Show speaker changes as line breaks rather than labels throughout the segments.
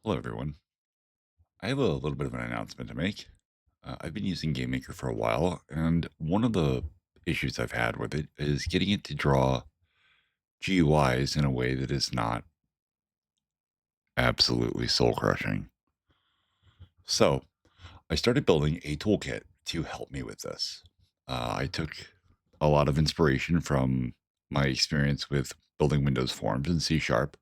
Hello, everyone. I have a little bit of an announcement to make. I've been using Gamemaker for a while, and one of the issues I've had with it is getting it to draw GUIs in a way that is not absolutely soul crushing. So I started building a toolkit to help me with this. I took a lot of inspiration from my experience with building Windows forms in C Sharp,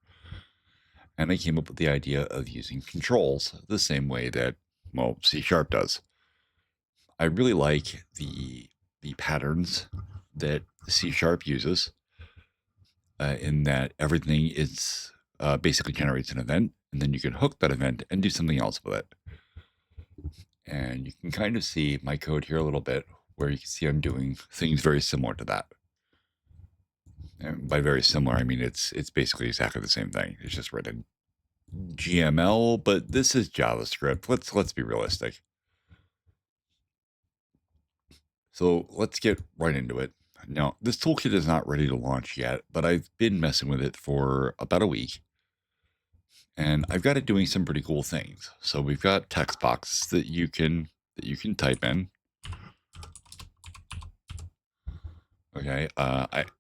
and I came up with the idea of using controls the same way that, well, C Sharp does. I really like the patterns that C Sharp uses, in that everything is basically generates an event, and then you can hook that event and do something else with it. And you can kind of see my code here a little bit, where you can see I'm doing things very similar to that. And by very similar, I mean it's basically exactly the same thing. It's just written GML, but this is JavaScript. Let's be realistic. So let's get right into it. Now, this toolkit is not ready to launch yet, but I've been messing with it for about a week, and I've got it doing some pretty cool things. So we've got text boxes that you can type in. Okay,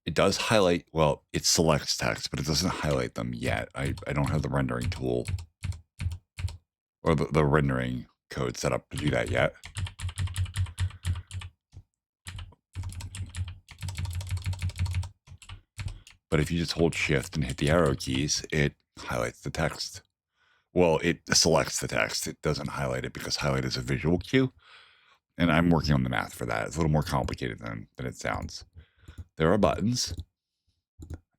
it does highlight. Well, it selects text, but it doesn't highlight them yet. I don't have the rendering tool or the rendering code set up to do that yet. But if you just hold Shift and hit the arrow keys, it highlights the text. Well, it selects the text. It doesn't highlight it because highlight is a visual cue. And I'm working on the math for that. It's a little more complicated than it sounds. There are buttons,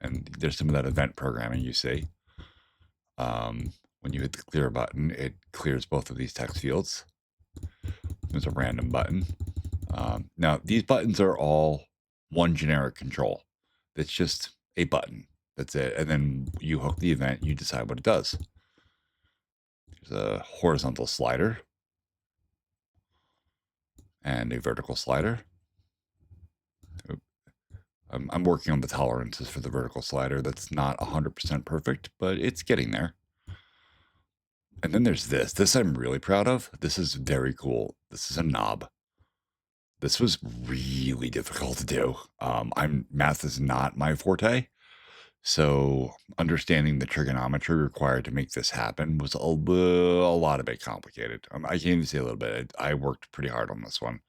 and there's some of that event programming you see. When you hit the clear button, it clears both of these text fields. There's a random button. Now, these buttons are all one generic control. It's just a button. That's it. And then you hook the event, you decide what it does. There's a horizontal slider and a vertical slider. I'm working on the tolerances for the vertical slider. That's not 100% perfect, but it's getting there. And then there's this. This I'm really proud of. This is very cool. This is a knob. This was really difficult to do. Math is not my forte, so understanding the trigonometry required to make this happen was a lot of it complicated. I can't even say a little bit. I worked pretty hard on this one.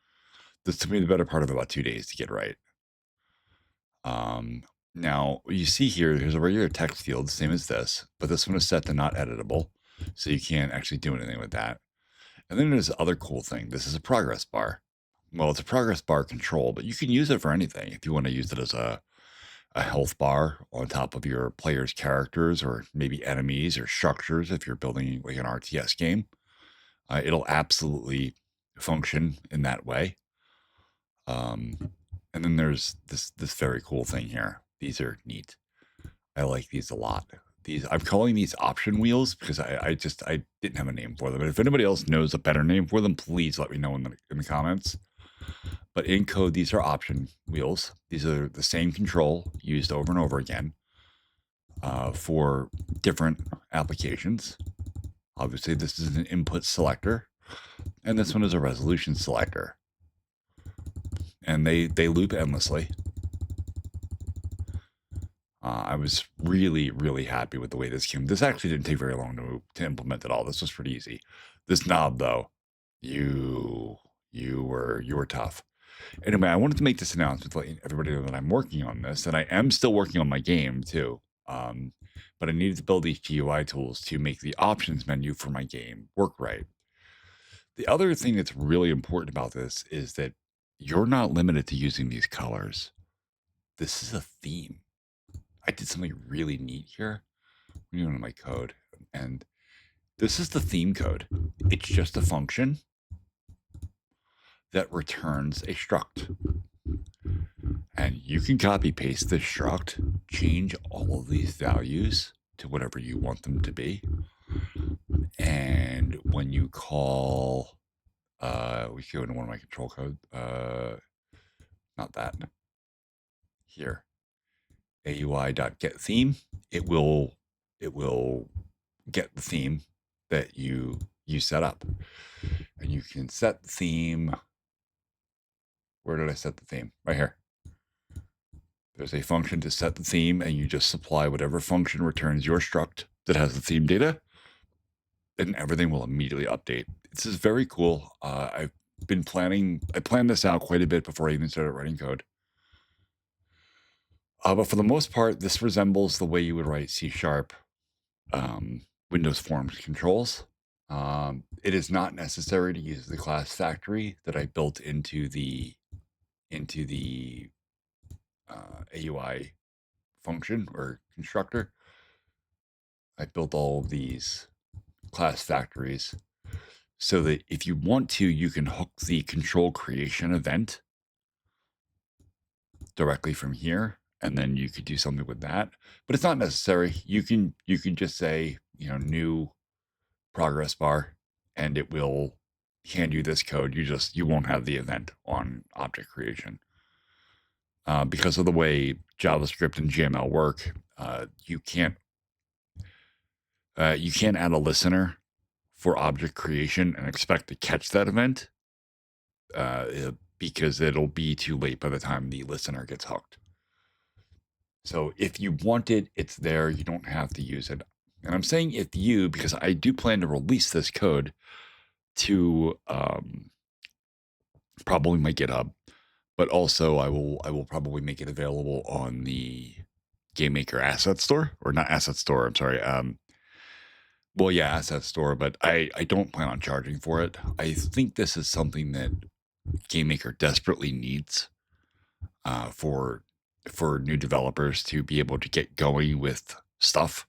This took me the better part of about 2 days to get right. Um, Now you see here, there's a regular text field, same as this, but this one is set to not editable, so you can't actually do anything with that. And then there's the other cool thing. This is a progress bar. Well, it's a progress bar control, but you can use it for anything. If you want to use it as a health bar on top of your player's characters, or maybe enemies or structures, if you're building like an RTS game, it'll absolutely function in that way. Um, and then there's this very cool thing here. These are neat. I like these a lot. These I'm calling these option wheels because I didn't have a name for them. But if anybody else knows a better name for them, please let me know in the comments. But in code, these are option wheels. These are the same control used over and over again, for different applications. Obviously, this is an input selector, and this one is a resolution selector. And they loop endlessly. I was really, really happy with the way this came. This actually didn't take very long to implement at all. This was pretty easy. This knob, though, you were tough. Anyway, I wanted to make this announcement to let everybody know that I'm working on this, and I am still working on my game too. Um, but I needed to build these GUI tools to make the options menu for my game work right. The other thing that's really important about this is that you're not limited to using these colors. This is a theme. I did something really neat here. I'm doing my code, and this is the theme code. It's just a function that returns a struct. And you can copy paste this struct, change all of these values to whatever you want them to be. And when you call, we should go into one of my control code, not that, here, AUI.getTheme, it will get the theme that you set up. And you can set the theme. Where did I set the theme? Right here. There's a function to set the theme, and you just supply whatever function returns your struct that has the theme data, and everything will immediately update. This is very cool. I planned this out quite a bit before I even started writing code. But for the most part, this resembles the way you would write C# Windows Forms controls. It is not necessary to use the class factory that I built into the AUI function or constructor. I built all of these class factories so that if you want to, you can hook the control creation event directly from here, and then you could do something with that. But it's not necessary. You can just say, new progress bar, and it will hand you this code. You won't have the event on object creation. Because of the way JavaScript and GML work, you can't add a listener for object creation and expect to catch that event because it'll be too late by the time the listener gets hooked. So if you want it, it's there. You don't have to use it. And I'm saying if you, because I do plan to release this code to probably my GitHub, but also I will probably make it available on the Gamemaker asset store, or not asset store. I'm sorry. Well, yeah, asset store, but I don't plan on charging for it. I think this is something that Gamemaker desperately needs for new developers to be able to get going with stuff.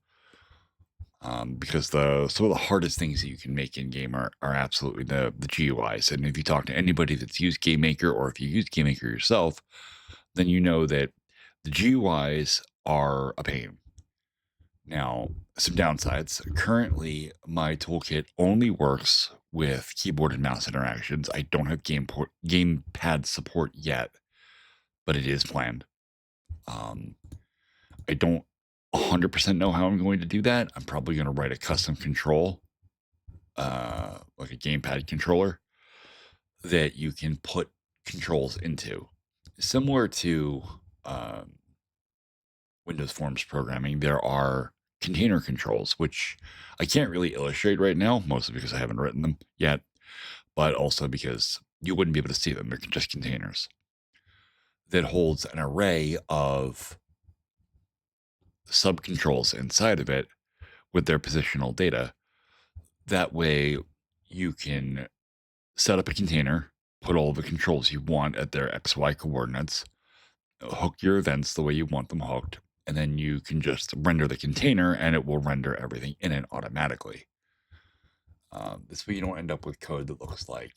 Because some of the hardest things that you can make in game are absolutely the GUIs. And if you talk to anybody that's used GameMaker, or if you use GameMaker yourself, then you know that the GUIs are a pain. Now, some downsides. Currently, my toolkit only works with keyboard and mouse interactions. I don't have gamepad support yet, but it is planned. I don't 100% know how I'm going to do that. I'm probably going to write a custom control, like a gamepad controller that you can put controls into. Similar to Windows Forms programming, there are container controls, which I can't really illustrate right now, mostly because I haven't written them yet, but also because you wouldn't be able to see them. They're just containers that holds an array of subcontrols inside of it with their positional data. That way you can set up a container, put all the controls you want at their XY coordinates, hook your events the way you want them hooked, and then you can just render the container and it will render everything in it automatically. This way you don't end up with code that looks like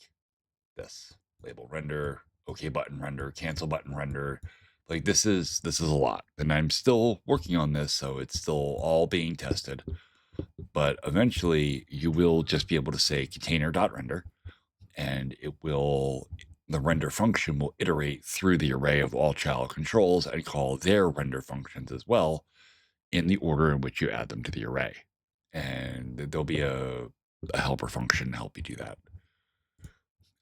this: label render, OK button render, cancel button render. Like this is a lot, and I'm still working on this, so it's still all being tested. But eventually you will just be able to say container.render, and the render function will iterate through the array of all child controls and call their render functions as well in the order in which you add them to the array. And there'll be a helper function to help you do that.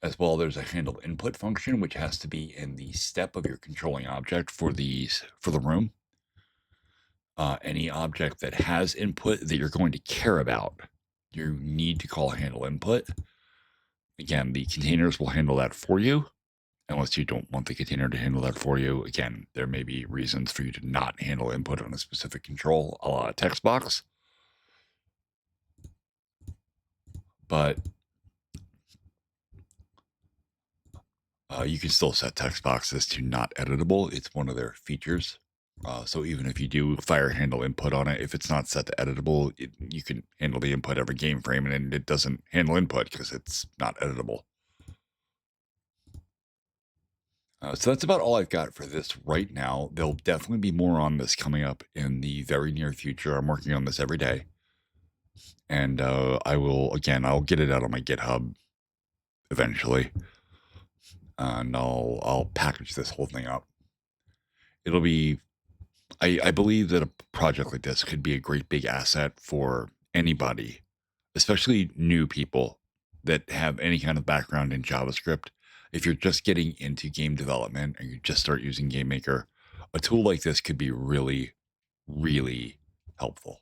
As well, there's a handle input function, which has to be in the step of your controlling object for the room. Any object that has input that you're going to care about, you need to call handle input. Again, the containers will handle that for you, unless you don't want the container to handle that for you. Again, there may be reasons for you to not handle input on a specific control, a la text box. But you can still set text boxes to not editable. It's one of their features. So even if you do fire handle input on it, if it's not set to editable, you can handle the input every game frame, and it doesn't handle input because it's not editable. So that's about all I've got for this right now. There'll definitely be more on this coming up in the very near future. I'm working on this every day. And I'll get it out on my GitHub eventually. And I'll package this whole thing up. It'll be, I believe that a project like this could be a great big asset for anybody especially new people that have any kind of background in JavaScript. If you're just getting into game development and you just start using GameMaker, a tool like this could be really, really helpful.